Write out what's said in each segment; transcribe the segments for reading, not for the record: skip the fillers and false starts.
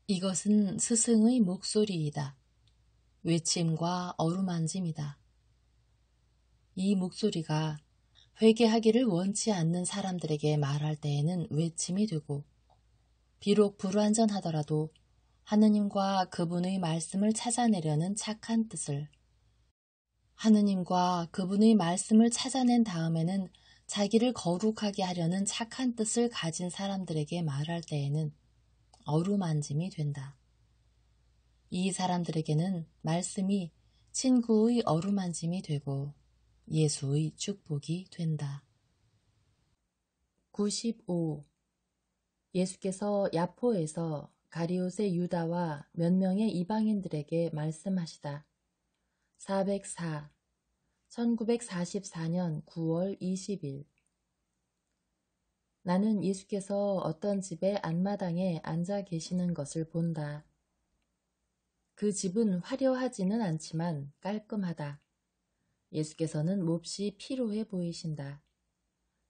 이것은 스승의 목소리이다. 외침과 어루만짐이다. 이 목소리가 회개하기를 원치 않는 사람들에게 말할 때에는 외침이 되고, 비록 불완전하더라도 하느님과 그분의 말씀을 찾아내려는 착한 뜻을, 하느님과 그분의 말씀을 찾아낸 다음에는 자기를 거룩하게 하려는 착한 뜻을 가진 사람들에게 말할 때에는 어루만짐이 된다. 이 사람들에게는 말씀이 친구의 어루만짐이 되고 예수의 축복이 된다. 95. 예수께서 야포에서 가리옷의 유다와 몇 명의 이방인들에게 말씀하시다. 404. 1944년 9월 20일. 나는 예수께서 어떤 집의 안마당에 앉아 계시는 것을 본다. 그 집은 화려하지는 않지만 깔끔하다. 예수께서는 몹시 피로해 보이신다.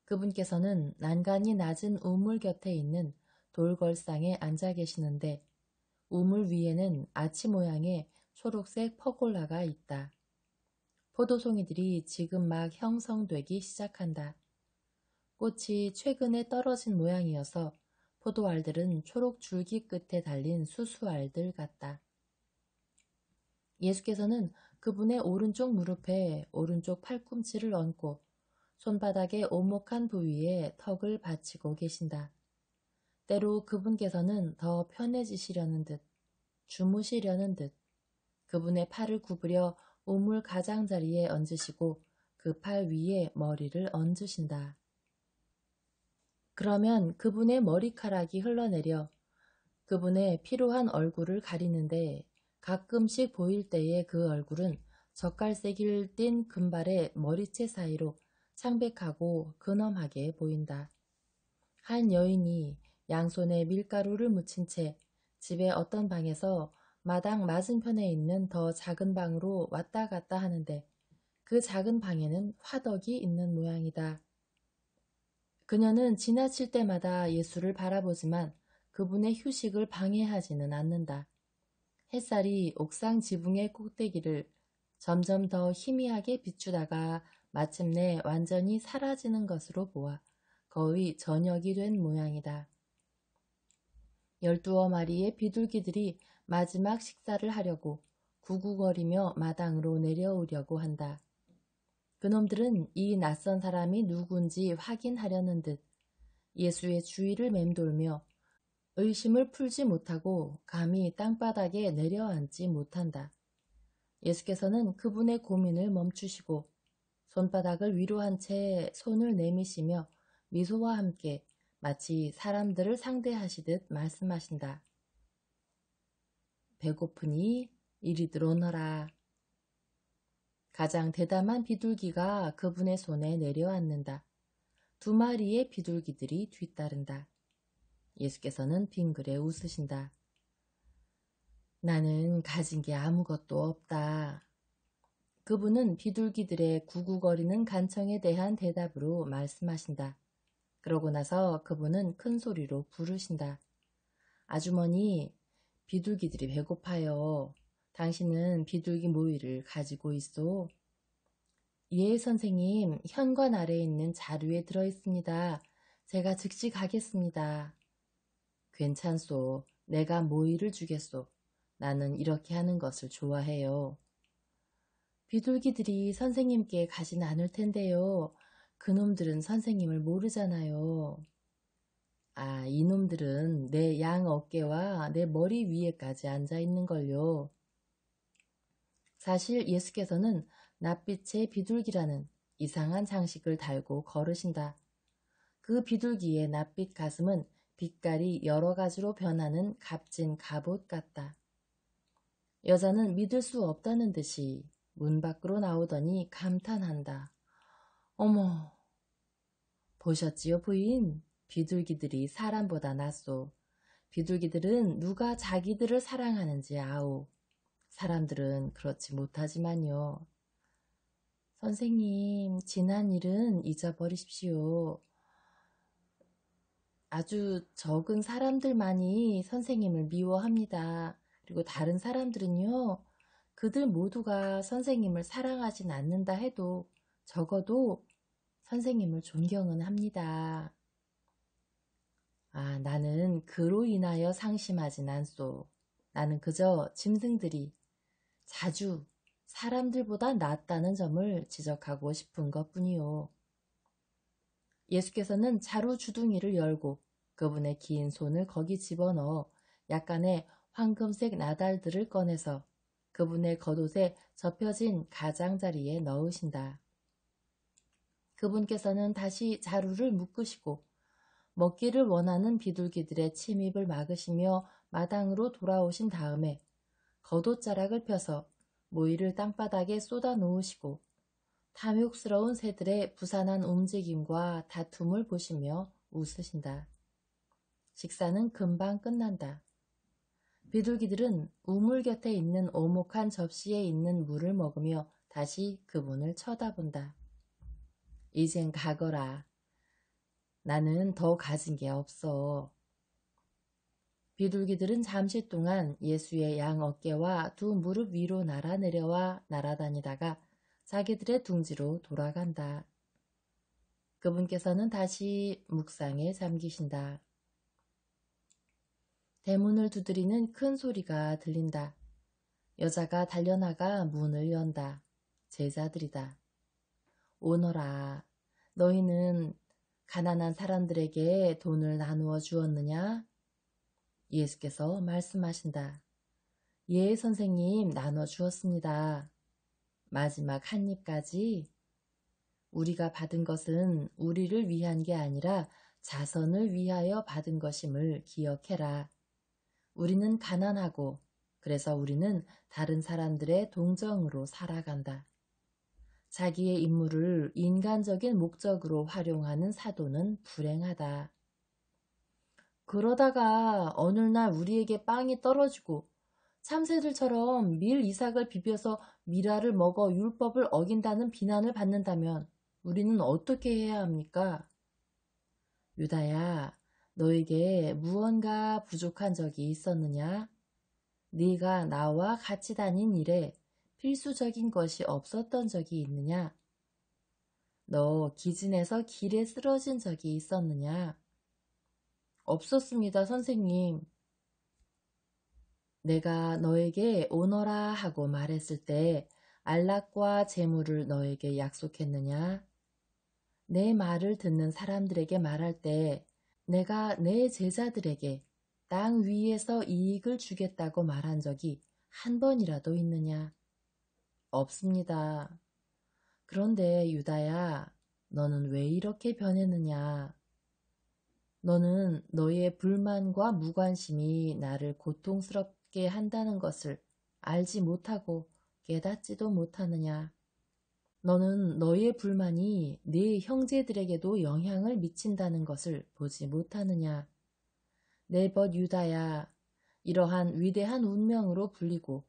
그분께서는 난간이 낮은 우물 곁에 있는 돌걸상에 앉아 계시는데 우물 위에는 아치 모양의 초록색 퍼골라가 있다. 포도송이들이 지금 막 형성되기 시작한다. 꽃이 최근에 떨어진 모양이어서 포도알들은 초록 줄기 끝에 달린 수수알들 같다. 예수께서는 그분의 오른쪽 무릎에 오른쪽 팔꿈치를 얹고 손바닥의 오목한 부위에 턱을 받치고 계신다. 때로 그분께서는 더 편해지시려는 듯, 주무시려는 듯, 그분의 팔을 구부려 우물 가장자리에 얹으시고 그 팔 위에 머리를 얹으신다. 그러면 그분의 머리카락이 흘러내려 그분의 피로한 얼굴을 가리는데 가끔씩 보일 때의 그 얼굴은 젓갈색을 띤 금발의 머리채 사이로 창백하고 근엄하게 보인다. 한 여인이 양손에 밀가루를 묻힌 채 집의 어떤 방에서 마당 맞은편에 있는 더 작은 방으로 왔다 갔다 하는데 그 작은 방에는 화덕이 있는 모양이다. 그녀는 지나칠 때마다 예수를 바라보지만 그분의 휴식을 방해하지는 않는다. 햇살이 옥상 지붕의 꼭대기를 점점 더 희미하게 비추다가 마침내 완전히 사라지는 것으로 보아 거의 저녁이 된 모양이다. 12마리의 비둘기들이 마지막 식사를 하려고 구구거리며 마당으로 내려오려고 한다. 그놈들은 이 낯선 사람이 누군지 확인하려는 듯 예수의 주위를 맴돌며 의심을 풀지 못하고 감히 땅바닥에 내려앉지 못한다. 예수께서는 그분의 고민을 멈추시고 손바닥을 위로 한 채 손을 내미시며 미소와 함께 마치 사람들을 상대하시듯 말씀하신다. 배고프니 이리 들어오너라. 가장 대담한 비둘기가 그분의 손에 내려앉는다. 2마리의 비둘기들이 뒤따른다. 예수께서는 빙그레 웃으신다. 나는 가진 게 아무것도 없다. 그분은 비둘기들의 구구거리는 간청에 대한 대답으로 말씀하신다. 그러고 나서 그분은 큰 소리로 부르신다. 아주머니, 비둘기들이 배고파요. 당신은 비둘기 모이를 가지고 있소? 예, 선생님. 현관 아래에 있는 자루에 들어있습니다. 제가 즉시 가겠습니다. 괜찮소. 내가 모이를 주겠소. 나는 이렇게 하는 것을 좋아해요. 비둘기들이 선생님께 가진 않을 텐데요. 그놈들은 선생님을 모르잖아요. 아, 이놈들은 내 양 어깨와 내 머리 위에까지 앉아 있는걸요. 사실 예수께서는 낯빛의 비둘기라는 이상한 장식을 달고 걸으신다. 그 비둘기의 낯빛 가슴은 빛깔이 여러 가지로 변하는 값진 갑옷 같다. 여자는 믿을 수 없다는 듯이 문 밖으로 나오더니 감탄한다. 어머, 보셨지요, 부인? 비둘기들이 사람보다 낫소. 비둘기들은 누가 자기들을 사랑하는지 아오. 사람들은 그렇지 못하지만요. 선생님, 지난 일은 잊어버리십시오. 아주 적은 사람들만이 선생님을 미워합니다. 그리고 다른 사람들은요, 그들 모두가 선생님을 사랑하진 않는다 해도 적어도 선생님을 존경은 합니다. 아, 나는 그로 인하여 상심하진 않소. 나는 그저 짐승들이 자주 사람들보다 낫다는 점을 지적하고 싶은 것뿐이요. 예수께서는 자루 주둥이를 열고 그분의 긴 손을 거기 집어넣어 약간의 황금색 나달들을 꺼내서 그분의 겉옷에 접혀진 가장자리에 넣으신다. 그분께서는 다시 자루를 묶으시고 먹기를 원하는 비둘기들의 침입을 막으시며 마당으로 돌아오신 다음에 겉옷자락을 펴서 모이를 땅바닥에 쏟아 놓으시고 탐욕스러운 새들의 부산한 움직임과 다툼을 보시며 웃으신다. 식사는 금방 끝난다. 비둘기들은 우물 곁에 있는 오목한 접시에 있는 물을 먹으며 다시 그분을 쳐다본다. 이젠 가거라. 나는 더 가진 게 없어. 비둘기들은 잠시 동안 예수의 양 어깨와 두 무릎 위로 날아내려와 날아다니다가 자기들의 둥지로 돌아간다. 그분께서는 다시 묵상에 잠기신다. 대문을 두드리는 큰 소리가 들린다. 여자가 달려나가 문을 연다. 제자들이다. 오너라, 너희는 가난한 사람들에게 돈을 나누어 주었느냐? 예수께서 말씀하신다. 예, 선생님, 나눠 주었습니다. 마지막 한 입까지? 우리가 받은 것은 우리를 위한 게 아니라 자선을 위하여 받은 것임을 기억해라. 우리는 가난하고 그래서 우리는 다른 사람들의 동정으로 살아간다. 자기의 임무를 인간적인 목적으로 활용하는 사도는 불행하다. 그러다가 어느 날 우리에게 빵이 떨어지고 참새들처럼 밀 이삭을 비벼서 미라를 먹어 율법을 어긴다는 비난을 받는다면 우리는 어떻게 해야 합니까? 유다야, 너에게 무언가 부족한 적이 있었느냐? 네가 나와 같이 다닌 일에 필수적인 것이 없었던 적이 있느냐? 너 기진에서 길에 쓰러진 적이 있었느냐? 없었습니다, 선생님. 내가 너에게 오너라 하고 말했을 때 안락과 재물을 너에게 약속했느냐? 내 말을 듣는 사람들에게 말할 때 내가 내 제자들에게 땅 위에서 이익을 주겠다고 말한 적이 한 번이라도 있느냐? 없습니다. 그런데 유다야, 너는 왜 이렇게 변했느냐? 너는 너의 불만과 무관심이 나를 고통스럽게 한다는 것을 알지 못하고 깨닫지도 못하느냐? 너는 너의 불만이 네 형제들에게도 영향을 미친다는 것을 보지 못하느냐? 네벗 유다야, 이러한 위대한 운명으로 불리고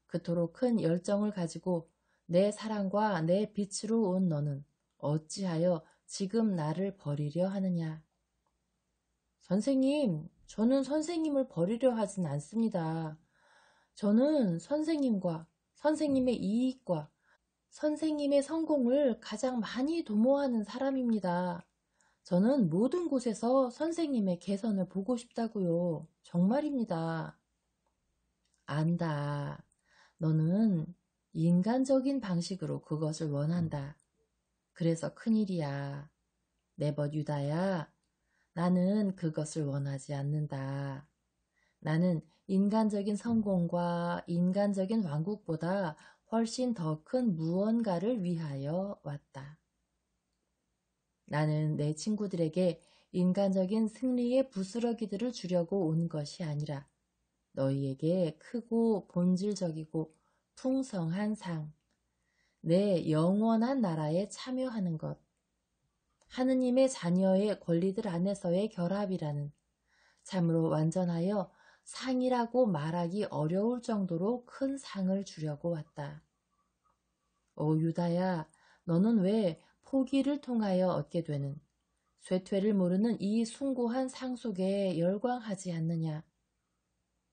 그토록 큰 열정을 가지고 내 사랑과 내 빛으로 온 너는 어찌하여 지금 나를 버리려 하느냐? 선생님, 저는 선생님을 버리려 하진 않습니다. 저는 선생님과 선생님의 이익과 선생님의 성공을 가장 많이 도모하는 사람입니다. 저는 모든 곳에서 선생님의 개선을 보고 싶다고요. 정말입니다. 안다. 너는 인간적인 방식으로 그것을 원한다. 그래서 큰일이야. 네벗 유다야, 나는 그것을 원하지 않는다. 나는 인간적인 성공과 인간적인 왕국보다 훨씬 더 큰 무언가를 위하여 왔다. 나는 내 친구들에게 인간적인 승리의 부스러기들을 주려고 온 것이 아니라 너희에게 크고 본질적이고 풍성한 상, 내 영원한 나라에 참여하는 것, 하느님의 자녀의 권리들 안에서의 결합이라는 참으로 완전하여 상이라고 말하기 어려울 정도로 큰 상을 주려고 왔다. 오 유다야, 너는 왜 포기를 통하여 얻게 되는 쇠퇴를 모르는 이 숭고한 상속에 열광하지 않느냐.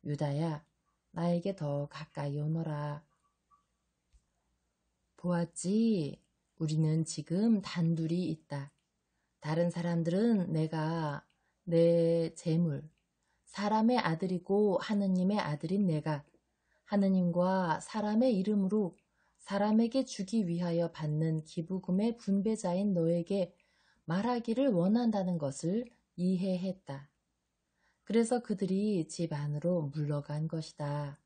유다야, 나에게 더 가까이 오너라. 보았지? 우리는 지금 단둘이 있다. 다른 사람들은 내가 내 재물, 사람의 아들이고 하느님의 아들인 내가 하느님과 사람의 이름으로 사람에게 주기 위하여 받는 기부금의 분배자인 너에게 말하기를 원한다는 것을 이해했다. 그래서 그들이 집 안으로 물러간 것이다.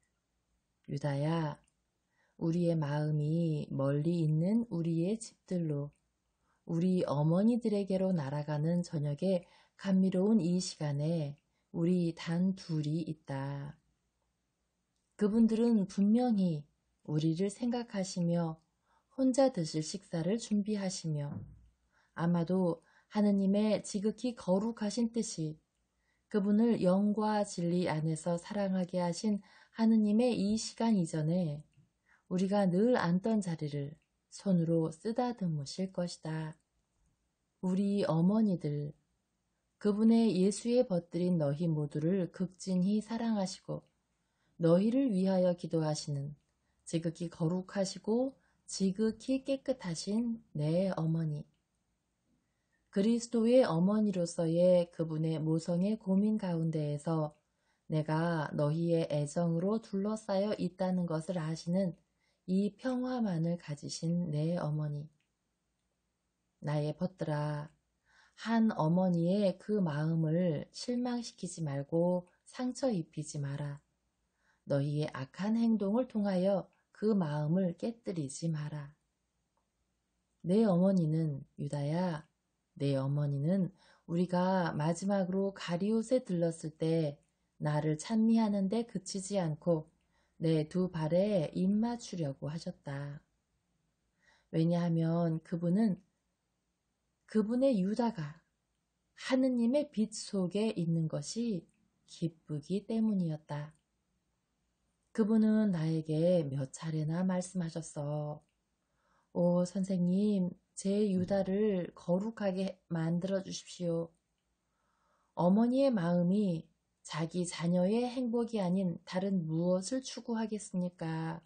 유다야, 우리의 마음이 멀리 있는 우리의 집들로, 우리 어머니들에게로 날아가는 저녁에 감미로운 이 시간에 우리 단 둘이 있다. 그분들은 분명히 우리를 생각하시며 혼자 드실 식사를 준비하시며 아마도 하느님의 지극히 거룩하신 뜻이 그분을 영과 진리 안에서 사랑하게 하신 하느님의 이 시간 이전에 우리가 늘 앉던 자리를 손으로 쓰다듬으실 것이다. 우리 어머니들, 그분의 예수에 벗들인 너희 모두를 극진히 사랑하시고 너희를 위하여 기도하시는 지극히 거룩하시고 지극히 깨끗하신 내 어머니. 그리스도의 어머니로서의 그분의 모성의 고민 가운데에서 내가 너희의 애정으로 둘러싸여 있다는 것을 아시는 이 평화만을 가지신 내 어머니. 나의 벗들아, 한 어머니의 그 마음을 실망시키지 말고 상처 입히지 마라. 너희의 악한 행동을 통하여 그 마음을 깨뜨리지 마라. 내 어머니는, 유다야, 내 어머니는 우리가 마지막으로 가리옷에 들렀을 때 나를 찬미하는데 그치지 않고 내 두 발에 입 맞추려고 하셨다. 왜냐하면 그분은 그분의 유다가 하느님의 빛 속에 있는 것이 기쁘기 때문이었다. 그분은 나에게 몇 차례나 말씀하셨어. 오, 선생님, 제 유다를 거룩하게 만들어 주십시오. 어머니의 마음이 자기 자녀의 행복이 아닌 다른 무엇을 추구하겠습니까?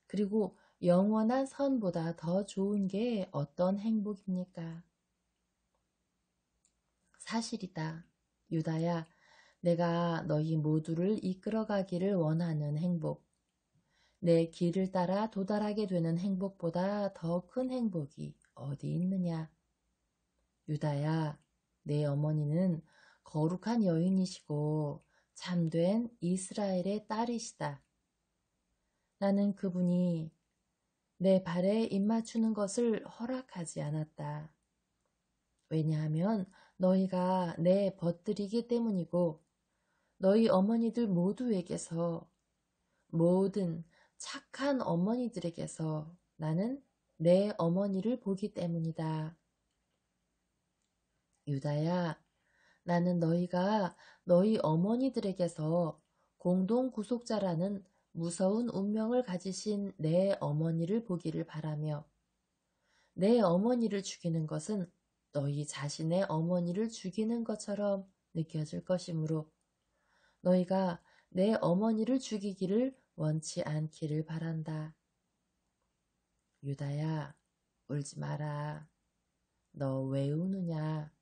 그리고 영원한 선보다 더 좋은 게 어떤 행복입니까? 사실이다. 유다야, 내가 너희 모두를 이끌어가기를 원하는 행복, 내 길을 따라 도달하게 되는 행복보다 더 큰 행복이 어디 있느냐? 유다야, 내 어머니는 거룩한 여인이시고 참된 이스라엘의 딸이시다. 나는 그분이 내 발에 입맞추는 것을 허락하지 않았다. 왜냐하면 너희가 내 벗들이기 때문이고 너희 어머니들 모두에게서 모든 착한 어머니들에게서 나는 내 어머니를 보기 때문이다. 유다야, 나는 너희가 너희 어머니들에게서 공동 구속자라는 무서운 운명을 가지신 내 어머니를 보기를 바라며 내 어머니를 죽이는 것은 너희 자신의 어머니를 죽이는 것처럼 느껴질 것이므로 너희가 내 어머니를 죽이기를 원치 않기를 바란다. 유다야, 울지 마라. 너 왜 우느냐?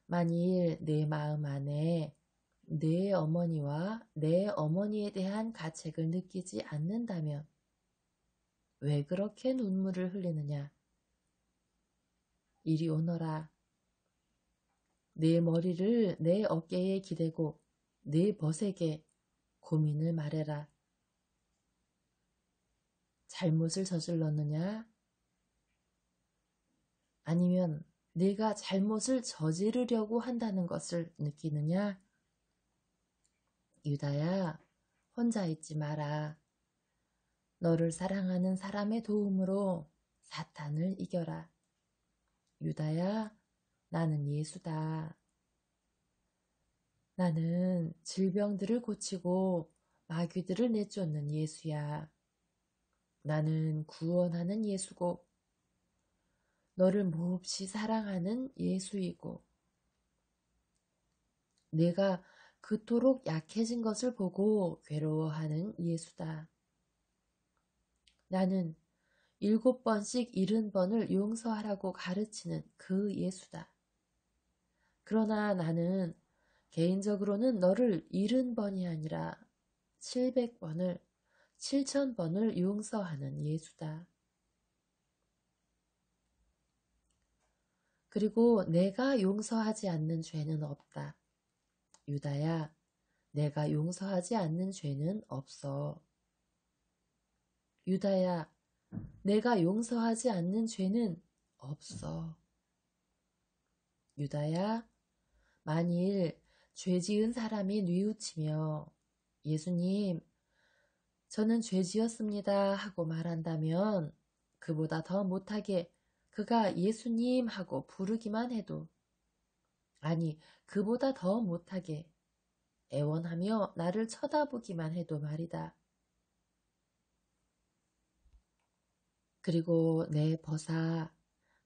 만일 내 마음 안에 내 어머니와 내 어머니에 대한 가책을 느끼지 않는다면 왜 그렇게 눈물을 흘리느냐? 이리 오너라. 내 머리를 내 어깨에 기대고 내 벗에게 고민을 말해라. 잘못을 저질렀느냐? 아니면 네가 잘못을 저지르려고 한다는 것을 느끼느냐? 유다야, 혼자 있지 마라. 너를 사랑하는 사람의 도움으로 사탄을 이겨라. 유다야, 나는 예수다. 나는 질병들을 고치고 마귀들을 내쫓는 예수야. 나는 구원하는 예수고 너를 몹시 사랑하는 예수이고 내가 그토록 약해진 것을 보고 괴로워하는 예수다. 나는 7번씩 70번을 용서하라고 가르치는 그 예수다. 그러나 나는 개인적으로는 너를 70번이 아니라 700번을, 7000번을 용서하는 예수다. 그리고 내가 용서하지 않는 죄는 없다. 유다야, 내가 용서하지 않는 죄는 없어. 유다야, 내가 용서하지 않는 죄는 없어. 유다야, 만일 죄 지은 사람이 뉘우치며 예수님, 저는 죄 지었습니다 하고 말한다면 그보다 더 못하게 그가 예수님 하고 부르기만 해도 아니 그보다 더 못하게 애원하며 나를 쳐다보기만 해도 말이다. 그리고 내 벗아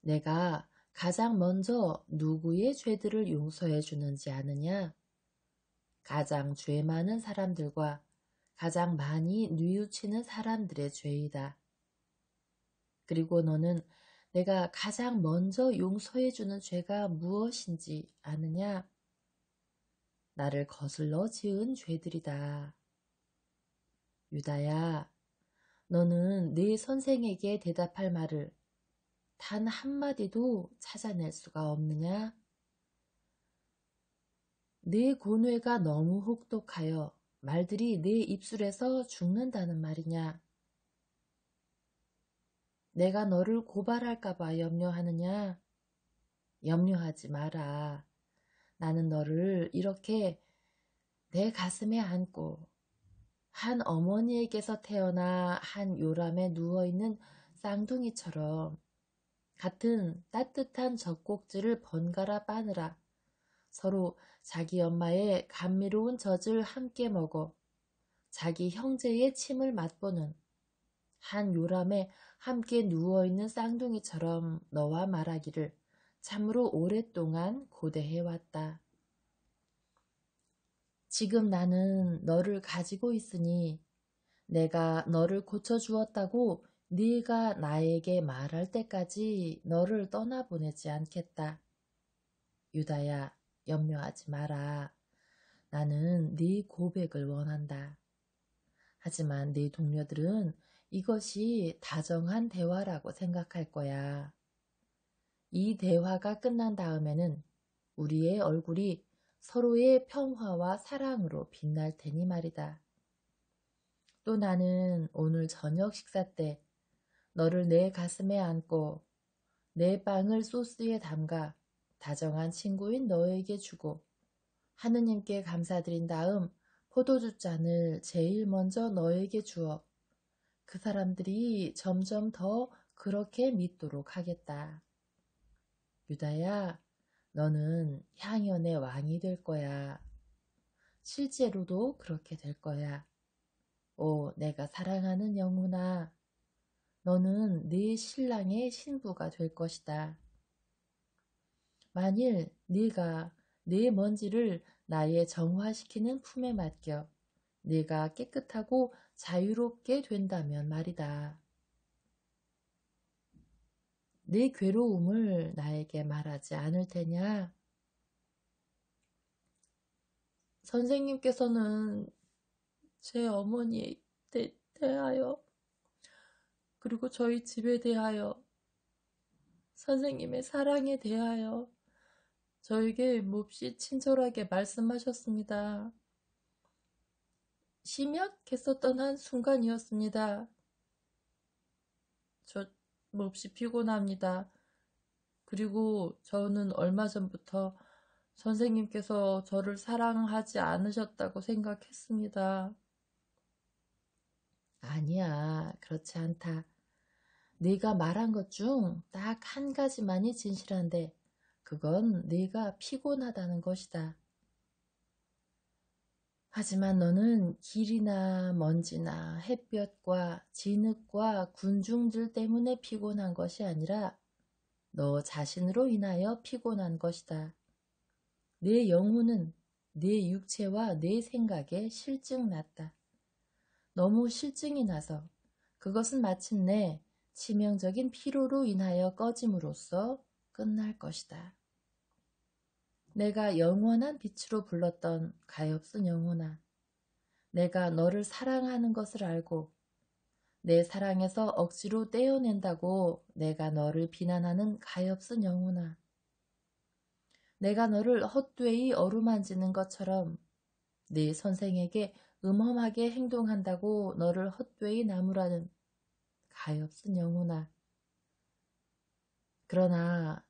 내가 가장 먼저 누구의 죄들을 용서해 주는지 아느냐? 가장 죄 많은 사람들과 가장 많이 뉘우치는 사람들의 죄이다. 그리고 너는 내가 가장 먼저 용서해 주는 죄가 무엇인지 아느냐? 나를 거슬러 지은 죄들이다. 유다야, 너는 네 선생에게 대답할 말을 단 한마디도 찾아낼 수가 없느냐? 네 고뇌가 너무 혹독하여 말들이 네 입술에서 죽는다는 말이냐? 내가 너를 고발할까봐 염려하느냐? 염려하지 마라. 나는 너를 이렇게 내 가슴에 안고 한 어머니에게서 태어나 한 요람에 누워있는 쌍둥이처럼 같은 따뜻한 젖꼭지를 번갈아 빠느라 서로 자기 엄마의 감미로운 젖을 함께 먹어 자기 형제의 침을 맛보는 한 요람에 함께 누워있는 쌍둥이처럼 너와 말하기를 참으로 오랫동안 고대해왔다. 지금 나는 너를 가지고 있으니 내가 너를 고쳐주었다고 네가 나에게 말할 때까지 너를 떠나보내지 않겠다. 유다야, 염려하지 마라. 나는 네 고백을 원한다. 하지만 네 동료들은 이것이 다정한 대화라고 생각할 거야. 이 대화가 끝난 다음에는 우리의 얼굴이 서로의 평화와 사랑으로 빛날 테니 말이다. 또 나는 오늘 저녁 식사 때 너를 내 가슴에 안고 내 빵을 소스에 담가 다정한 친구인 너에게 주고 하느님께 감사드린 다음 포도주 잔을 제일 먼저 너에게 주어 그 사람들이 점점 더 그렇게 믿도록 하겠다. 유다야, 너는 향연의 왕이 될 거야. 실제로도 그렇게 될 거야. 오, 내가 사랑하는 영혼아, 너는 네 신랑의 신부가 될 것이다. 만일 네가 네 먼지를 나의 정화시키는 품에 맡겨 네가 깨끗하고 자유롭게 된다면 말이다. 네 괴로움을 나에게 말하지 않을 테냐? 선생님께서는 제 어머니에 대하여 그리고 저희 집에 대하여 선생님의 사랑에 대하여 저에게 몹시 친절하게 말씀하셨습니다. 심약했었던 한 순간이었습니다. 저 몹시 피곤합니다. 그리고 저는 얼마 전부터 선생님께서 저를 사랑하지 않으셨다고 생각했습니다. 아니야, 그렇지 않다. 네가 말한 것 중 딱 한 가지만이 진실한데 그건 네가 피곤하다는 것이다. 하지만 너는 길이나 먼지나 햇볕과 진흙과 군중들 때문에 피곤한 것이 아니라 너 자신으로 인하여 피곤한 것이다. 내 영혼은 내 육체와 내 생각에 실증 났다. 너무 실증이 나서 그것은 마침내 치명적인 피로로 인하여 꺼짐으로써 끝날 것이다. 내가 영원한 빛으로 불렀던 가엾은 영혼아, 내가 너를 사랑하는 것을 알고 내 사랑에서 억지로 떼어낸다고 내가 너를 비난하는 가엾은 영혼아, 내가 너를 헛되이 어루만지는 것처럼 네 선생에게 음험하게 행동한다고 너를 헛되이 나무라는 가엾은 영혼아. 그러나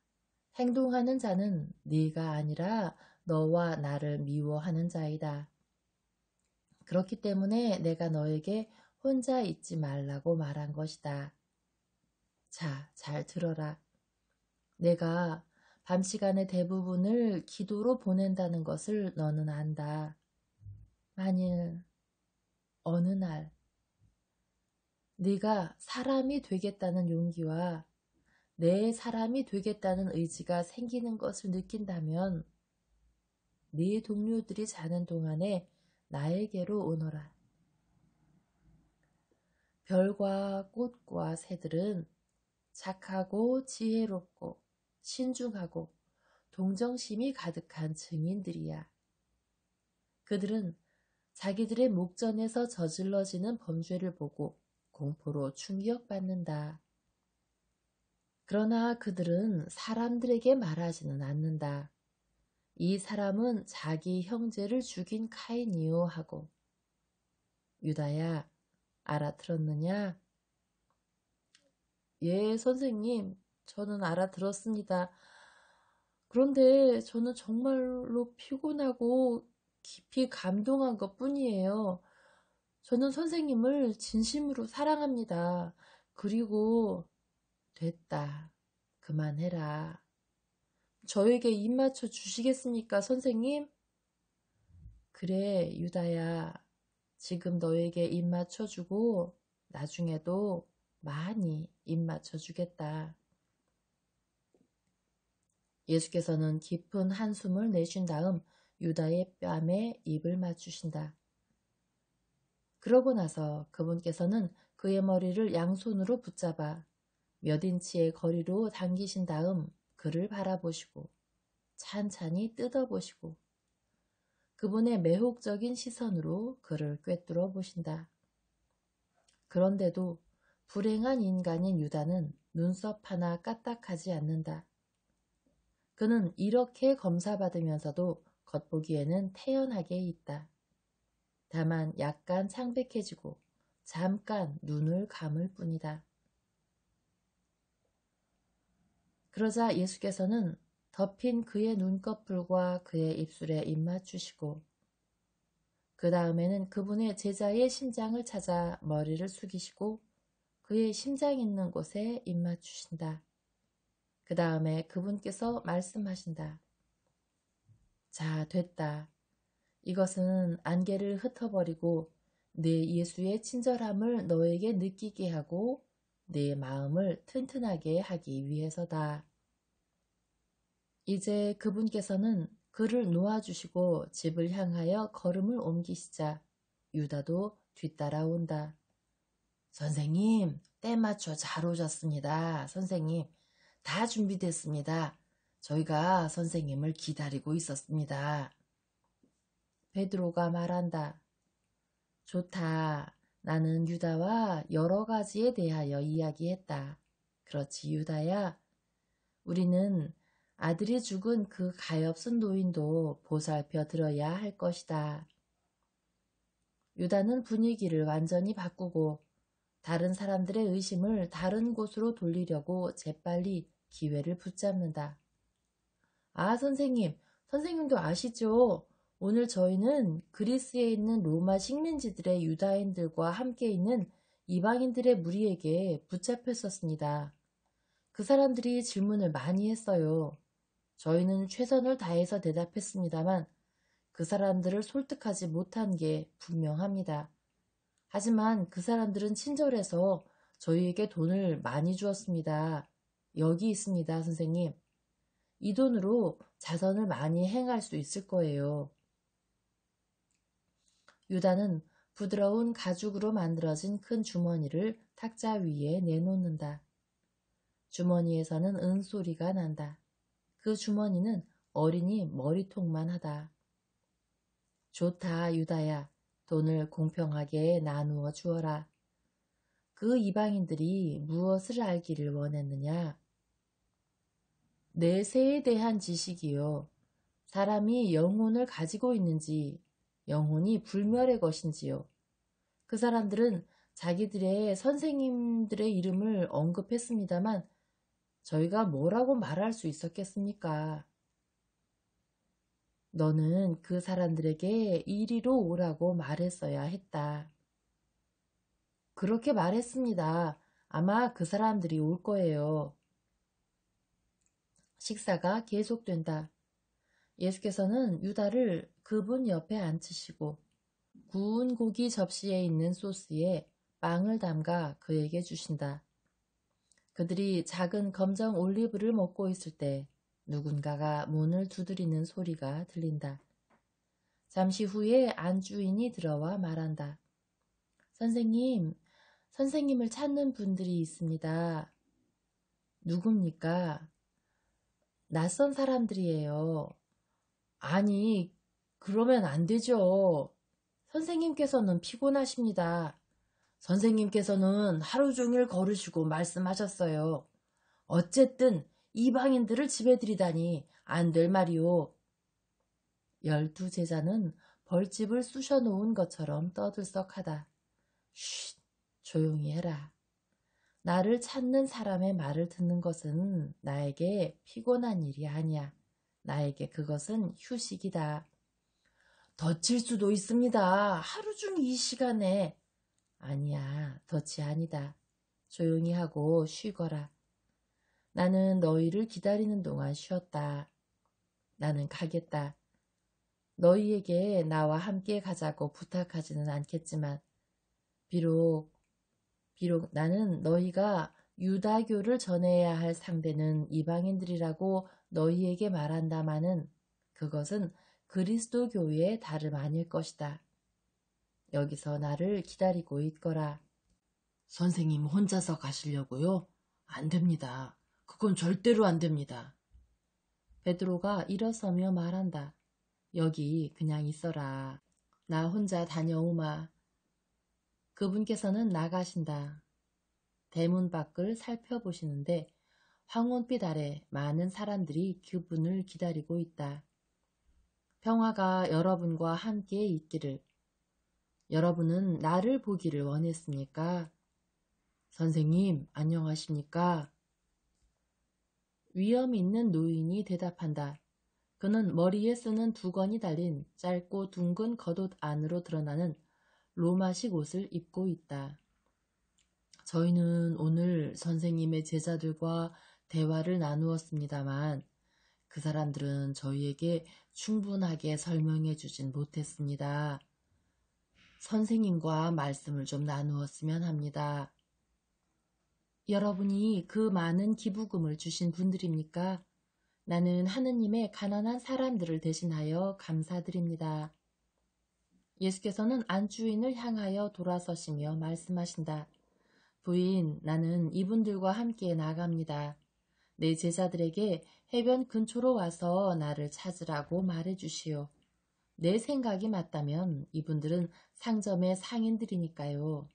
행동하는 자는 네가 아니라 너와 나를 미워하는 자이다. 그렇기 때문에 내가 너에게 혼자 있지 말라고 말한 것이다. 자, 잘 들어라. 내가 밤 시간의 대부분을 기도로 보낸다는 것을 너는 안다. 만일 어느 날 네가 사람이 되겠다는 용기와 내 사람이 되겠다는 의지가 생기는 것을 느낀다면 네 동료들이 자는 동안에 나에게로 오너라. 별과 꽃과 새들은 착하고 지혜롭고 신중하고 동정심이 가득한 증인들이야. 그들은 자기들의 목전에서 저질러지는 범죄를 보고 공포로 충격받는다. 그러나 그들은 사람들에게 말하지는 않는다. 이 사람은 자기 형제를 죽인 카인이요 하고. 유다야, 알아들었느냐? 예, 선생님, 저는 알아들었습니다. 그런데 저는 정말로 피곤하고 깊이 감동한 것뿐이에요. 저는 선생님을 진심으로 사랑합니다. 그리고 됐다. 그만해라. 저에게 입 맞춰 주시겠습니까, 선생님? 그래, 유다야. 지금 너에게 입 맞춰주고 나중에도 많이 입 맞춰주겠다. 예수께서는 깊은 한숨을 내쉰 다음 유다의 뺨에 입을 맞추신다. 그러고 나서 그분께서는 그의 머리를 양손으로 붙잡아 몇 인치의 거리로 당기신 다음 그를 바라보시고 찬찬히 뜯어보시고 그분의 매혹적인 시선으로 그를 꿰뚫어 보신다. 그런데도 불행한 인간인 유다는 눈썹 하나 까딱하지 않는다. 그는 이렇게 검사받으면서도 겉보기에는 태연하게 있다. 다만 약간 창백해지고 잠깐 눈을 감을 뿐이다. 그러자 예수께서는 덮인 그의 눈꺼풀과 그의 입술에 입맞추시고 그 다음에는 그분의 제자의 심장을 찾아 머리를 숙이시고 그의 심장 있는 곳에 입맞추신다. 그 다음에 그분께서 말씀하신다. 자, 됐다. 이것은 안개를 흩어버리고 내 예수의 친절함을 너에게 느끼게 하고 내 마음을 튼튼하게 하기 위해서다. 이제 그분께서는 그를 놓아주시고 집을 향하여 걸음을 옮기시자 유다도 뒤따라온다. 선생님, 때 맞춰 잘 오셨습니다. 선생님, 다 준비됐습니다. 저희가 선생님을 기다리고 있었습니다. 베드로가 말한다. 좋다. 나는 유다와 여러 가지에 대하여 이야기했다. 그렇지, 유다야. 우리는 아들이 죽은 그 가엾은 노인도 보살펴 들어야 할 것이다. 유다는 분위기를 완전히 바꾸고 다른 사람들의 의심을 다른 곳으로 돌리려고 재빨리 기회를 붙잡는다. 아, 선생님, 선생님도 아시죠? 오늘 저희는 그리스에 있는 로마 식민지들의 유다인들과 함께 있는 이방인들의 무리에게 붙잡혔었습니다. 그 사람들이 질문을 많이 했어요. 저희는 최선을 다해서 대답했습니다만 그 사람들을 설득하지 못한 게 분명합니다. 하지만 그 사람들은 친절해서 저희에게 돈을 많이 주었습니다. 여기 있습니다, 선생님. 이 돈으로 자선을 많이 행할 수 있을 거예요. 유다는 부드러운 가죽으로 만들어진 큰 주머니를 탁자 위에 내놓는다. 주머니에서는 은소리가 난다. 그 주머니는 어린이 머리통만 하다. 좋다, 유다야. 돈을 공평하게 나누어 주어라. 그 이방인들이 무엇을 알기를 원했느냐? 내세에 대한 지식이요. 사람이 영혼을 가지고 있는지, 영혼이 불멸의 것인지요. 그 사람들은 자기들의 선생님들의 이름을 언급했습니다만 저희가 뭐라고 말할 수 있었겠습니까? 너는 그 사람들에게 이리로 오라고 말했어야 했다. 그렇게 말했습니다. 아마 그 사람들이 올 거예요. 식사가 계속된다. 예수께서는 유다를 그분 옆에 앉히시고 구운 고기 접시에 있는 소스에 빵을 담가 그에게 주신다. 그들이 작은 검정 올리브를 먹고 있을 때 누군가가 문을 두드리는 소리가 들린다. 잠시 후에 안주인이 들어와 말한다. 선생님, 선생님을 찾는 분들이 있습니다. 누굽니까? 낯선 사람들이에요. 아니, 그러면 안 되죠. 선생님께서는 피곤하십니다. 선생님께서는 하루 종일 걸으시고 말씀하셨어요. 어쨌든 이방인들을 집에 들이다니 안 될 말이오. 12 제자는 벌집을 쑤셔 놓은 것처럼 떠들썩하다. 쉿, 조용히 해라. 나를 찾는 사람의 말을 듣는 것은 나에게 피곤한 일이 아니야. 나에게 그것은 휴식이다. 덧칠 수도 있습니다. 하루 중 이 시간에. 아니야, 덫이 아니다. 조용히 하고 쉬거라. 나는 너희를 기다리는 동안 쉬었다. 나는 가겠다. 너희에게 나와 함께 가자고 부탁하지는 않겠지만 비록 나는 너희가 유다교를 전해야 할 상대는 이방인들이라고 너희에게 말한다마는 그것은 그리스도교의 다름 아닐 것이다. 여기서 나를 기다리고 있거라. 선생님 혼자서 가시려고요? 안 됩니다. 그건 절대로 안 됩니다. 베드로가 일어서며 말한다. 여기 그냥 있어라. 나 혼자 다녀오마. 그분께서는 나가신다. 대문 밖을 살펴보시는데 황혼빛 아래 많은 사람들이 그분을 기다리고 있다. 평화가 여러분과 함께 있기를. 여러분은 나를 보기를 원했습니까? 선생님, 안녕하십니까? 위험 있는 노인이 대답한다. 그는 머리에 쓰는 두건이 달린 짧고 둥근 겉옷 안으로 드러나는 로마식 옷을 입고 있다. 저희는 오늘 선생님의 제자들과 대화를 나누었습니다만 그 사람들은 저희에게 충분하게 설명해 주진 못했습니다. 선생님과 말씀을 좀 나누었으면 합니다. 여러분이 그 많은 기부금을 주신 분들입니까? 나는 하느님의 가난한 사람들을 대신하여 감사드립니다. 예수께서는 안주인을 향하여 돌아서시며 말씀하신다. 부인, 나는 이분들과 함께 나갑니다. 내 제자들에게 해변 근처로 와서 나를 찾으라고 말해주시오. 내 생각이 맞다면 이분들은 상점의 상인들이니까요.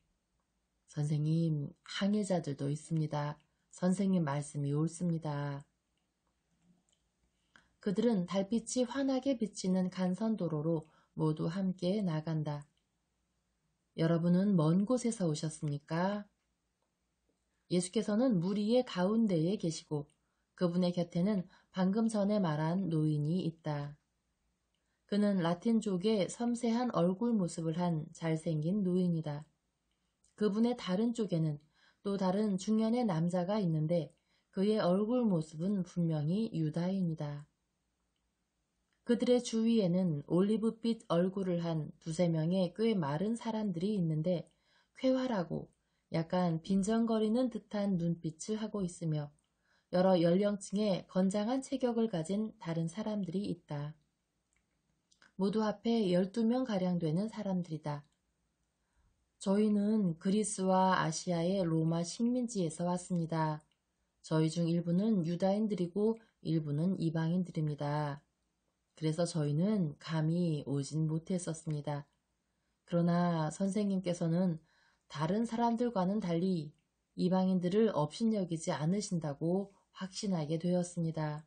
선생님, 항해자들도 있습니다. 선생님 말씀이 옳습니다. 그들은 달빛이 환하게 비치는 간선도로로 모두 함께 나간다. 여러분은 먼 곳에서 오셨습니까? 예수께서는 무리의 가운데에 계시고 그분의 곁에는 방금 전에 말한 노인이 있다. 그는 라틴족의 섬세한 얼굴 모습을 한 잘생긴 노인이다. 그분의 다른 쪽에는 또 다른 중년의 남자가 있는데 그의 얼굴 모습은 분명히 유다인이다. 그들의 주위에는 올리브빛 얼굴을 한 두세 명의 꽤 마른 사람들이 있는데 쾌활하고 약간 빈정거리는 듯한 눈빛을 하고 있으며 여러 연령층의 건장한 체격을 가진 다른 사람들이 있다. 모두 합해 12명가량 되는 사람들이다. 저희는 그리스와 아시아의 로마 식민지에서 왔습니다. 저희 중 일부는 유다인들이고 일부는 이방인들입니다. 그래서 저희는 감히 오진 못했었습니다. 그러나 선생님께서는 다른 사람들과는 달리 이방인들을 업신여기지 않으신다고 확신하게 되었습니다.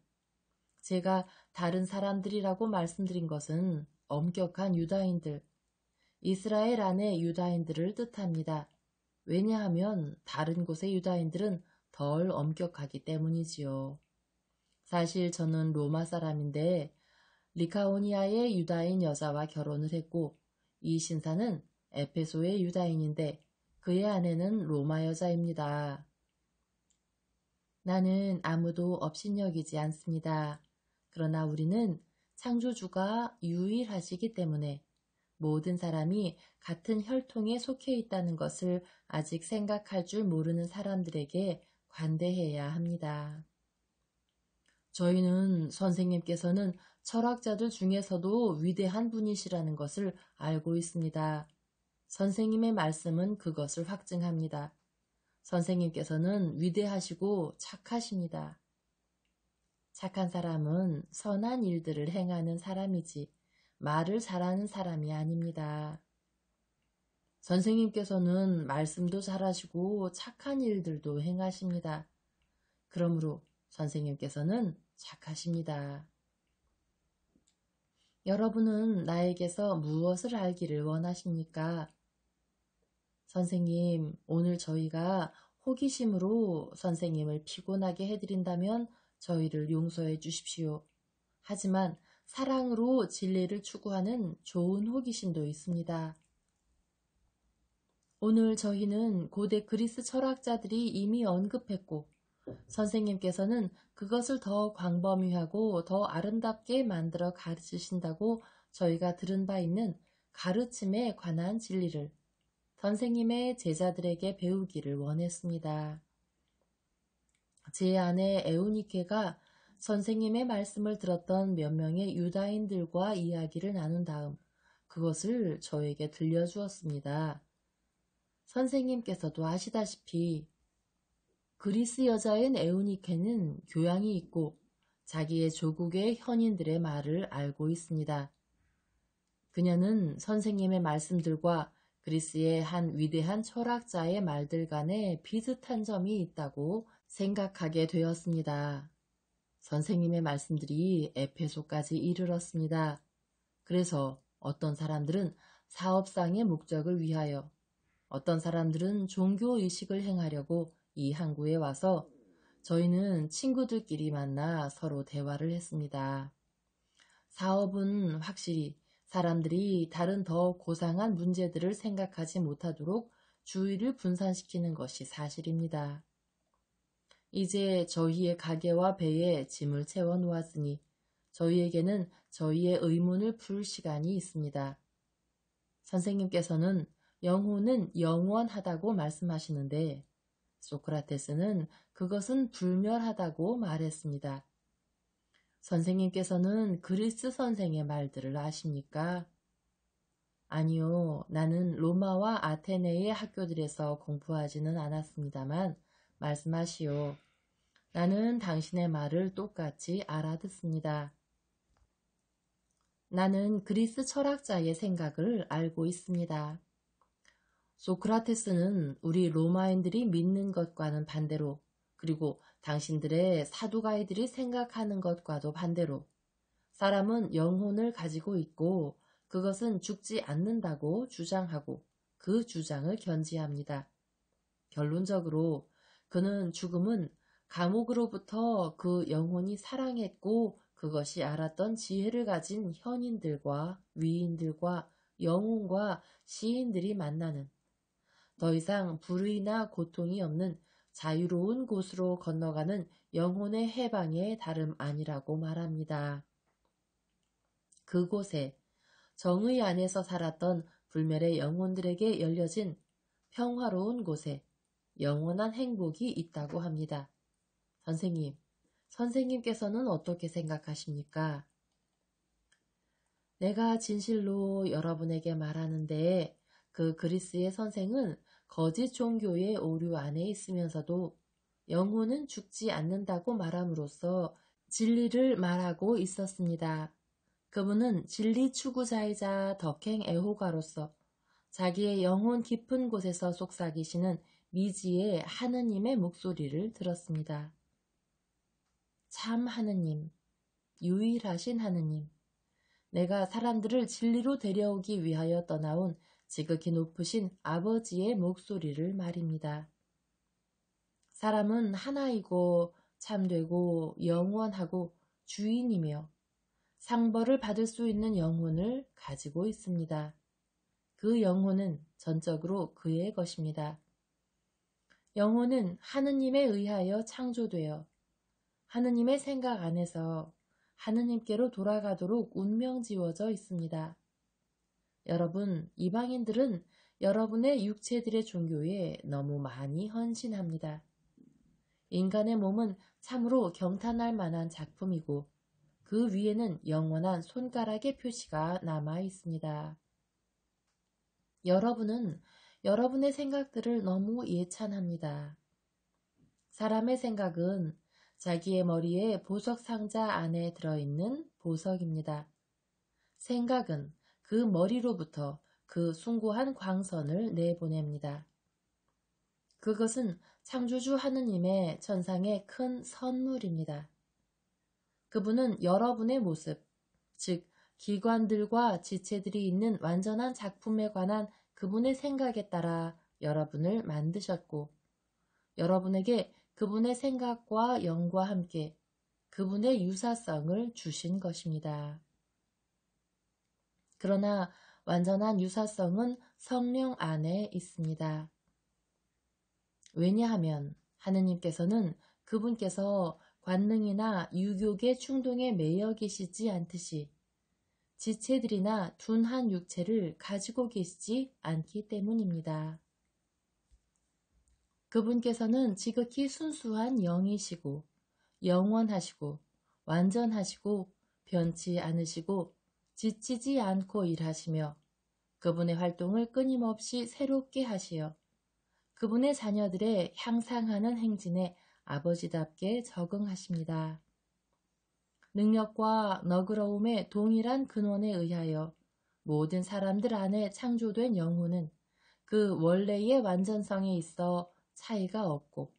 제가 다른 사람들이라고 말씀드린 것은 엄격한 유다인들, 이스라엘 안의 유다인들을 뜻합니다. 왜냐하면 다른 곳의 유다인들은 덜 엄격하기 때문이지요. 사실 저는 로마 사람인데 리카오니아의 유다인 여자와 결혼을 했고 이 신사는 에페소의 유다인인데 그의 아내는 로마 여자입니다. 나는 아무도 업신여기지 않습니다. 그러나 우리는 창조주가 유일하시기 때문에 모든 사람이 같은 혈통에 속해 있다는 것을 아직 생각할 줄 모르는 사람들에게 관대해야 합니다. 저희는 선생님께서는 철학자들 중에서도 위대한 분이시라는 것을 알고 있습니다. 선생님의 말씀은 그것을 확증합니다. 선생님께서는 위대하시고 착하십니다. 착한 사람은 선한 일들을 행하는 사람이지 말을 잘하는 사람이 아닙니다. 선생님께서는 말씀도 잘하시고 착한 일들도 행하십니다. 그러므로 선생님께서는 착하십니다. 여러분은 나에게서 무엇을 알기를 원하십니까? 선생님, 오늘 저희가 호기심으로 선생님을 피곤하게 해드린다면 저희를 용서해 주십시오. 하지만 사랑으로 진리를 추구하는 좋은 호기심도 있습니다. 오늘 저희는 고대 그리스 철학자들이 이미 언급했고 선생님께서는 그것을 더 광범위하고 더 아름답게 만들어 가르치신다고 저희가 들은 바 있는 가르침에 관한 진리를 선생님의 제자들에게 배우기를 원했습니다. 제 아내 에우니케가 선생님의 말씀을 들었던 몇 명의 유다인들과 이야기를 나눈 다음 그것을 저에게 들려주었습니다. 선생님께서도 아시다시피 그리스 여자인 에우니케는 교양이 있고 자기의 조국의 현인들의 말을 알고 있습니다. 그녀는 선생님의 말씀들과 그리스의 한 위대한 철학자의 말들 간에 비슷한 점이 있다고 생각하게 되었습니다. 선생님의 말씀들이 에페소까지 이르렀습니다. 그래서 어떤 사람들은 사업상의 목적을 위하여, 어떤 사람들은 종교의식을 행하려고 이 항구에 와서 저희는 친구들끼리 만나 서로 대화를 했습니다. 사업은 확실히 사람들이 다른 더 고상한 문제들을 생각하지 못하도록 주의를 분산시키는 것이 사실입니다. 이제 저희의 가게와 배에 짐을 채워 놓았으니 저희에게는 저희의 의문을 풀 시간이 있습니다. 선생님께서는 영혼은 영원하다고 말씀하시는데 소크라테스는 그것은 불멸하다고 말했습니다. 선생님께서는 그리스 선생의 말들을 아십니까? 아니요, 나는 로마와 아테네의 학교들에서 공부하지는 않았습니다만 말씀하시오. 나는 당신의 말을 똑같이 알아듣습니다. 나는 그리스 철학자의 생각을 알고 있습니다. 소크라테스는 우리 로마인들이 믿는 것과는 반대로, 그리고 당신들의 사두가이들이 생각하는 것과도 반대로 사람은 영혼을 가지고 있고 그것은 죽지 않는다고 주장하고 그 주장을 견지합니다. 결론적으로 그는 죽음은 감옥으로부터 그 영혼이 사랑했고 그것이 알았던 지혜를 가진 현인들과 위인들과 영혼과 시인들이 만나는 더 이상 불의나 고통이 없는 자유로운 곳으로 건너가는 영혼의 해방의 다름 아니라고 말합니다. 그곳에 정의 안에서 살았던 불멸의 영혼들에게 열려진 평화로운 곳에 영원한 행복이 있다고 합니다. 선생님, 선생님께서는 어떻게 생각하십니까? 내가 진실로 여러분에게 말하는데 그 그리스의 선생은 거짓 종교의 오류 안에 있으면서도 영혼은 죽지 않는다고 말함으로써 진리를 말하고 있었습니다. 그분은 진리 추구자이자 덕행 애호가로서 자기의 영혼 깊은 곳에서 속삭이시는 미지의 하느님의 목소리를 들었습니다. 참 하느님, 유일하신 하느님, 내가 사람들을 진리로 데려오기 위하여 떠나온 지극히 높으신 아버지의 목소리를 말입니다. 사람은 하나이고 참되고 영원하고 주인이며 상벌을 받을 수 있는 영혼을 가지고 있습니다. 그 영혼은 전적으로 그의 것입니다. 영혼은 하느님에 의하여 창조되어 하느님의 생각 안에서 하느님께로 돌아가도록 운명지어져 있습니다. 여러분, 이방인들은 여러분의 육체들의 종교에 너무 많이 헌신합니다. 인간의 몸은 참으로 경탄할 만한 작품이고 그 위에는 영원한 손가락의 표시가 남아 있습니다. 여러분은 여러분의 생각들을 너무 예찬합니다. 사람의 생각은 자기의 머리에 보석 상자 안에 들어있는 보석입니다. 생각은 그 머리로부터 그 숭고한 광선을 내보냅니다. 그것은 창조주 하느님의 천상의 큰 선물입니다. 그분은 여러분의 모습, 즉 기관들과 지체들이 있는 완전한 작품에 관한 그분의 생각에 따라 여러분을 만드셨고 여러분에게 그분의 생각과 영과 함께 그분의 유사성을 주신 것입니다. 그러나 완전한 유사성은 성령 안에 있습니다. 왜냐하면 하느님께서는 그분께서 관능이나 유욕의 충동에 매여 계시지 않듯이 지체들이나 둔한 육체를 가지고 계시지 않기 때문입니다. 그분께서는 지극히 순수한 영이시고 영원하시고 완전하시고 변치 않으시고 지치지 않고 일하시며 그분의 활동을 끊임없이 새롭게 하시어 그분의 자녀들의 향상하는 행진에 아버지답게 적응하십니다. 능력과 너그러움의 동일한 근원에 의하여 모든 사람들 안에 창조된 영혼은 그 원래의 완전성에 있어 차이가 없고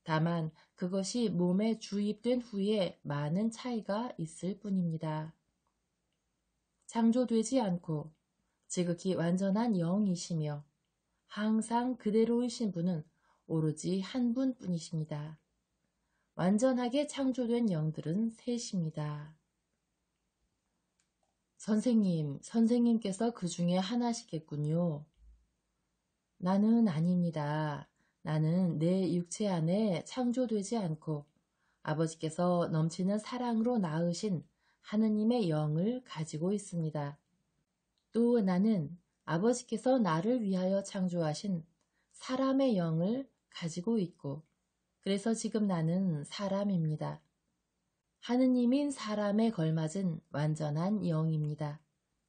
다만 그것이 몸에 주입된 후에 많은 차이가 있을 뿐입니다. 창조되지 않고 지극히 완전한 영이시며 항상 그대로이신 분은 오로지 한 분뿐이십니다. 완전하게 창조된 영들은 셋입니다. 선생님께서 그 중에 하나시겠군요. 나는 아닙니다. 나는 내 육체 안에 창조되지 않고 아버지께서 넘치는 사랑으로 낳으신 하느님의 영을 가지고 있습니다. 또 나는 아버지께서 나를 위하여 창조하신 사람의 영을 가지고 있고 그래서 지금 나는 사람입니다. 하느님인 사람에 걸맞은 완전한 영입니다.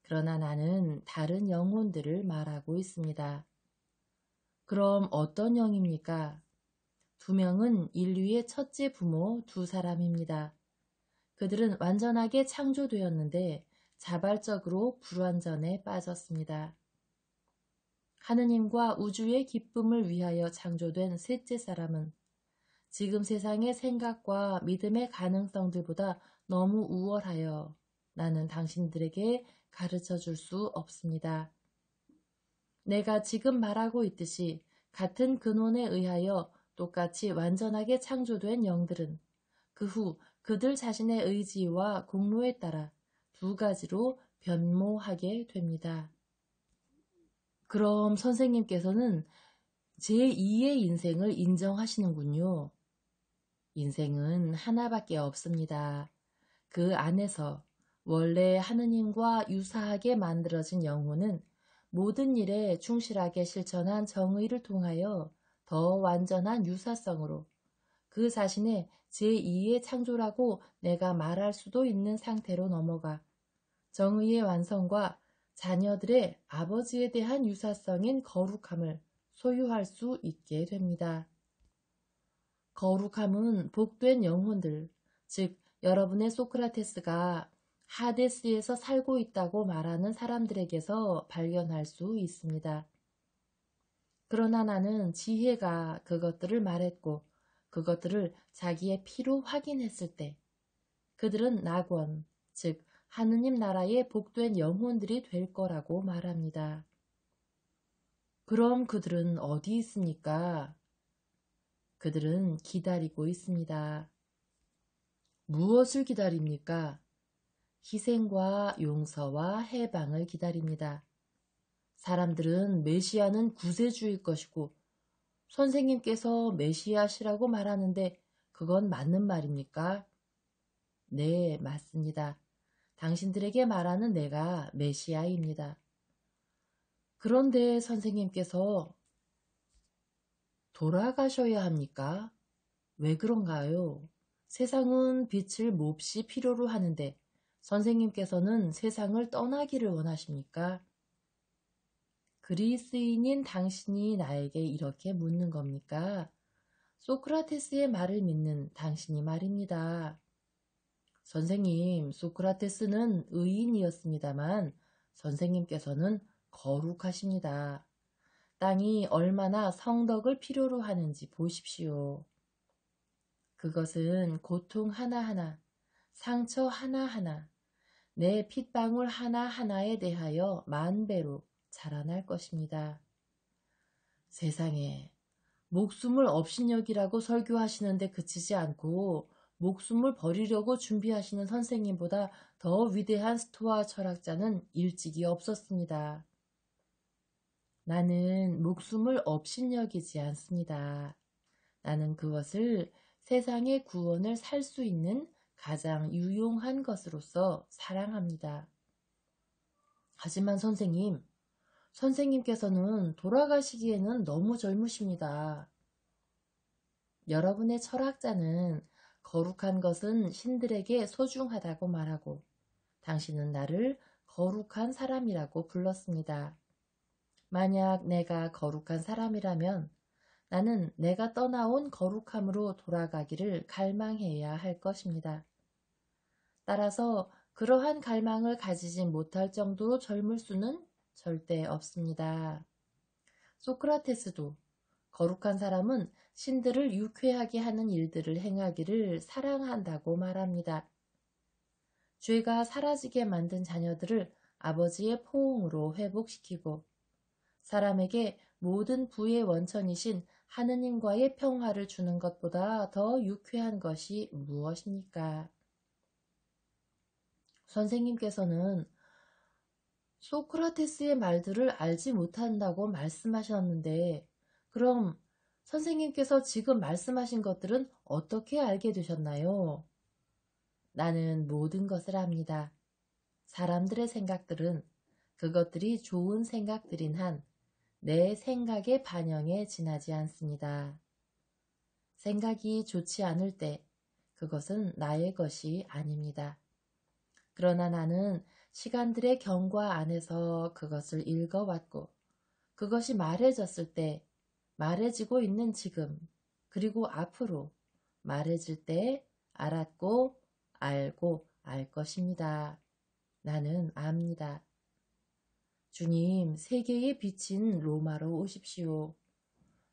그러나 나는 다른 영혼들을 말하고 있습니다. 그럼 어떤 영입니까? 두 명은 인류의 첫째 부모 두 사람입니다. 그들은 완전하게 창조되었는데 자발적으로 불완전에 빠졌습니다. 하느님과 우주의 기쁨을 위하여 창조된 셋째 사람은 지금 세상의 생각과 믿음의 가능성들보다 너무 우월하여 나는 당신들에게 가르쳐 줄 수 없습니다. 내가 지금 말하고 있듯이 같은 근원에 의하여 똑같이 완전하게 창조된 영들은 그 후 그들 자신의 의지와 공로에 따라 두 가지로 변모하게 됩니다. 그럼 선생님께서는 제2의 인생을 인정하시는군요. 인생은 하나밖에 없습니다. 그 안에서 원래 하느님과 유사하게 만들어진 영혼은 모든 일에 충실하게 실천한 정의를 통하여 더 완전한 유사성으로 그 자신의 제2의 창조라고 내가 말할 수도 있는 상태로 넘어가 정의의 완성과 자녀들의 아버지에 대한 유사성인 거룩함을 소유할 수 있게 됩니다. 거룩함은 복된 영혼들, 즉 여러분의 소크라테스가 하데스에서 살고 있다고 말하는 사람들에게서 발견할 수 있습니다. 그러나 나는 지혜가 그것들을 말했고 그것들을 자기의 피로 확인했을 때 그들은 낙원, 즉 하느님 나라의 복된 영혼들이 될 거라고 말합니다. 그럼 그들은 어디 있습니까? 그들은 기다리고 있습니다. 무엇을 기다립니까? 희생과 용서와 해방을 기다립니다. 사람들은 메시아는 구세주일 것이고 선생님께서 메시아시라고 말하는데 그건 맞는 말입니까? 네, 맞습니다. 당신들에게 말하는 내가 메시아입니다. 그런데 선생님께서 돌아가셔야 합니까? 왜 그런가요? 세상은 빛을 몹시 필요로 하는데 선생님께서는 세상을 떠나기를 원하십니까? 그리스인인 당신이 나에게 이렇게 묻는 겁니까? 소크라테스의 말을 믿는 당신이 말입니다. 선생님, 소크라테스는 의인이었습니다만 선생님께서는 거룩하십니다. 땅이 얼마나 성덕을 필요로 하는지 보십시오. 그것은 고통 하나하나, 상처 하나하나, 내 핏방울 하나하나에 대하여 만배로 자라날 것입니다. 세상에, 목숨을 업신여기라고 설교하시는데 그치지 않고 목숨을 버리려고 준비하시는 선생님보다 더 위대한 스토아 철학자는 일찍이 없었습니다. 나는 목숨을 업신여기지 않습니다. 나는 그것을 세상의 구원을 살 수 있는 가장 유용한 것으로서 사랑합니다. 하지만 선생님께서는 돌아가시기에는 너무 젊으십니다. 여러분의 철학자는 거룩한 것은 신들에게 소중하다고 말하고 당신은 나를 거룩한 사람이라고 불렀습니다. 만약 내가 거룩한 사람이라면 나는 내가 떠나온 거룩함으로 돌아가기를 갈망해야 할 것입니다. 따라서 그러한 갈망을 가지지 못할 정도로 젊을 수는 절대 없습니다. 소크라테스도 거룩한 사람은 신들을 유쾌하게 하는 일들을 행하기를 사랑한다고 말합니다. 죄가 사라지게 만든 자녀들을 아버지의 포옹으로 회복시키고 사람에게 모든 부의 원천이신 하느님과의 평화를 주는 것보다 더 유쾌한 것이 무엇입니까? 선생님께서는 소크라테스의 말들을 알지 못한다고 말씀하셨는데 그럼 선생님께서 지금 말씀하신 것들은 어떻게 알게 되셨나요? 나는 모든 것을 압니다. 사람들의 생각들은 그것들이 좋은 생각들인 한 내 생각의 반영에 지나지 않습니다. 생각이 좋지 않을 때 그것은 나의 것이 아닙니다. 그러나 나는 시간들의 경과 안에서 그것을 읽어왔고 그것이 말해졌을 때 말해지고 있는 지금 그리고 앞으로 말해질 때 알았고 알고 알 것입니다. 나는 압니다. 주님, 세계의 빛인 로마로 오십시오.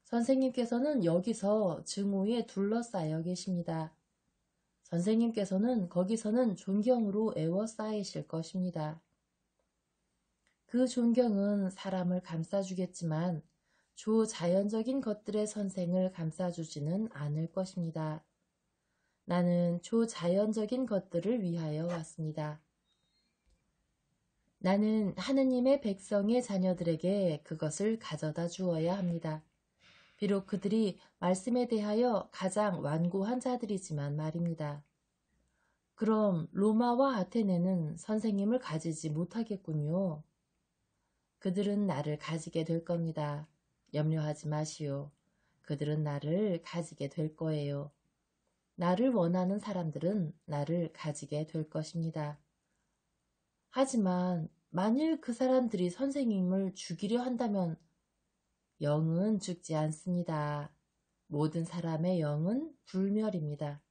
선생님께서는 여기서 증오에 둘러싸여 계십니다. 선생님께서는 거기서는 존경으로 에워싸이실 것입니다. 그 존경은 사람을 감싸주겠지만 초자연적인 것들의 선생을 감싸주지는 않을 것입니다. 나는 초자연적인 것들을 위하여 왔습니다. 나는 하느님의 백성의 자녀들에게 그것을 가져다 주어야 합니다. 비록 그들이 말씀에 대하여 가장 완고한 자들이지만 말입니다. 그럼 로마와 아테네는 선생님을 가지지 못하겠군요. 그들은 나를 가지게 될 겁니다. 염려하지 마시오. 그들은 나를 가지게 될 거예요. 나를 원하는 사람들은 나를 가지게 될 것입니다. 하지만 만일 그 사람들이 선생님을 죽이려 한다면 영은 죽지 않습니다. 모든 사람의 영은 불멸입니다.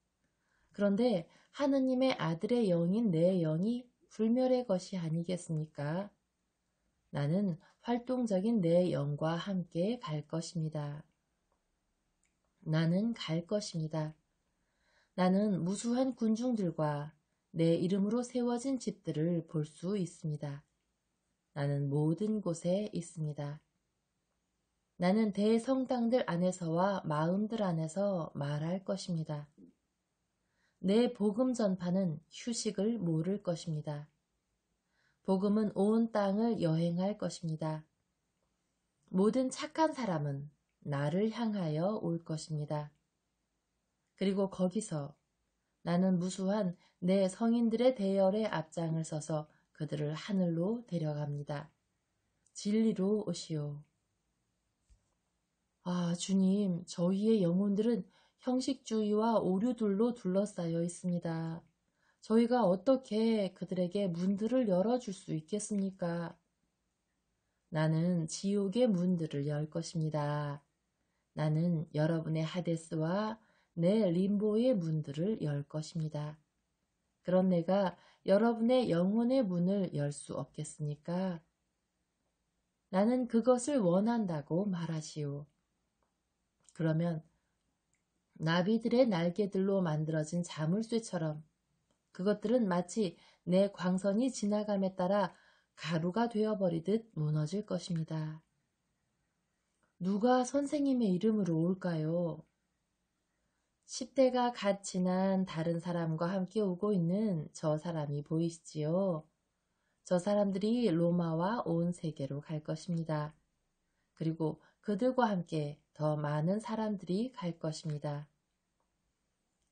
그런데 하느님의 아들의 영인 내 영이 불멸의 것이 아니겠습니까? 나는 활동적인 내 영과 함께 갈 것입니다. 나는 갈 것입니다. 나는 무수한 군중들과 내 이름으로 세워진 집들을 볼 수 있습니다. 나는 모든 곳에 있습니다. 나는 대성당들 안에서와 마음들 안에서 말할 것입니다. 내 복음 전파는 휴식을 모를 것입니다. 복음은 온 땅을 여행할 것입니다. 모든 착한 사람은 나를 향하여 올 것입니다. 그리고 거기서 나는 무수한 내 성인들의 대열의 앞장을 서서 그들을 하늘로 데려갑니다. 진리로 오시오. 아, 주님, 저희의 영혼들은 형식주의와 오류들로 둘러싸여 있습니다. 저희가 어떻게 그들에게 문들을 열어줄 수 있겠습니까? 나는 지옥의 문들을 열 것입니다. 나는 여러분의 하데스와 내 림보의 문들을 열 것입니다. 그런 내가 여러분의 영혼의 문을 열 수 없겠습니까? 나는 그것을 원한다고 말하시오. 그러면 나비들의 날개들로 만들어진 자물쇠처럼 그것들은 마치 내 광선이 지나감에 따라 가루가 되어버리듯 무너질 것입니다. 누가 선생님의 이름으로 올까요? 10대가 갓 지난 다른 사람과 함께 오고 있는 저 사람이 보이시지요? 저 사람들이 로마와 온 세계로 갈 것입니다. 그리고 그들과 함께 더 많은 사람들이 갈 것입니다.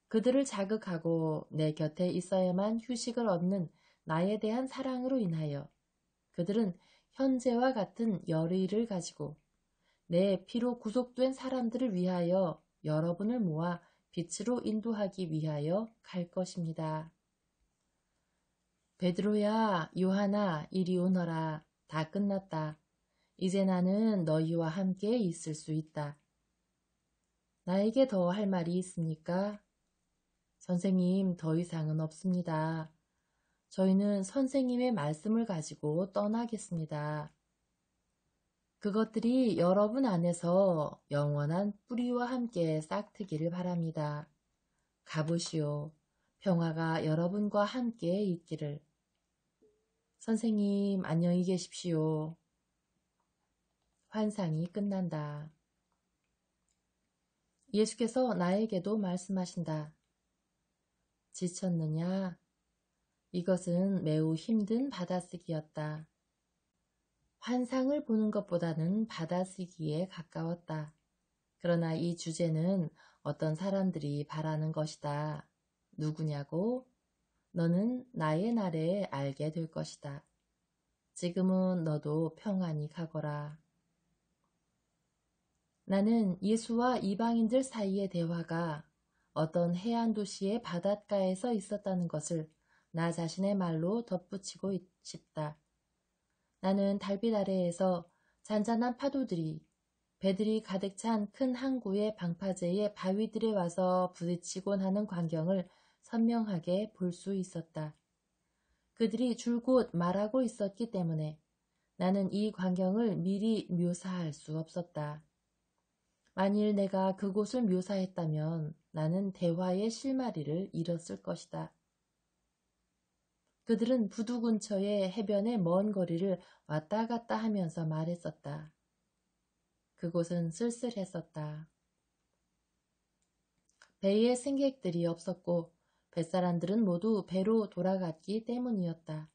그들을 자극하고 내 곁에 있어야만 휴식을 얻는 나에 대한 사랑으로 인하여 그들은 현재와 같은 열의를 가지고 내 피로 구속된 사람들을 위하여 여러분을 모아 빛으로 인도하기 위하여 갈 것입니다. 베드로야, 요하나, 이리 오너라. 다 끝났다. 이제 나는 너희와 함께 있을 수 있다. 나에게 더 할 말이 있습니까? 선생님, 더 이상은 없습니다. 저희는 선생님의 말씀을 가지고 떠나겠습니다. 그것들이 여러분 안에서 영원한 뿌리와 함께 싹트기를 바랍니다. 가보시오. 평화가 여러분과 함께 있기를. 선생님, 안녕히 계십시오. 환상이 끝난다. 예수께서 나에게도 말씀하신다. 지쳤느냐? 이것은 매우 힘든 받아쓰기였다. 환상을 보는 것보다는 받아쓰기에 가까웠다. 그러나 이 주제는 어떤 사람들이 바라는 것이다. 누구냐고? 너는 나의 날에 알게 될 것이다. 지금은 너도 평안히 가거라. 나는 예수와 이방인들 사이의 대화가 어떤 해안 도시의 바닷가에서 있었다는 것을 나 자신의 말로 덧붙이고 싶다. 나는 달빛 아래에서 잔잔한 파도들이 배들이 가득 찬 큰 항구의 방파제의 바위들에 와서 부딪히곤 하는 광경을 선명하게 볼 수 있었다. 그들이 줄곧 말하고 있었기 때문에 나는 이 광경을 미리 묘사할 수 없었다. 만일 내가 그곳을 묘사했다면 나는 대화의 실마리를 잃었을 것이다. 그들은 부두 근처의 해변의 먼 거리를 왔다 갔다 하면서 말했었다. 그곳은 쓸쓸했었다. 배에 승객들이 없었고 뱃사람들은 모두 배로 돌아갔기 때문이었다.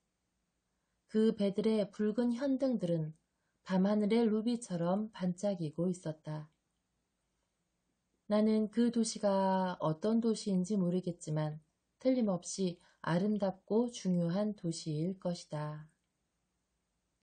그 배들의 붉은 현등들은 밤하늘의 루비처럼 반짝이고 있었다. 나는 그 도시가 어떤 도시인지 모르겠지만 틀림없이 아름답고 중요한 도시일 것이다.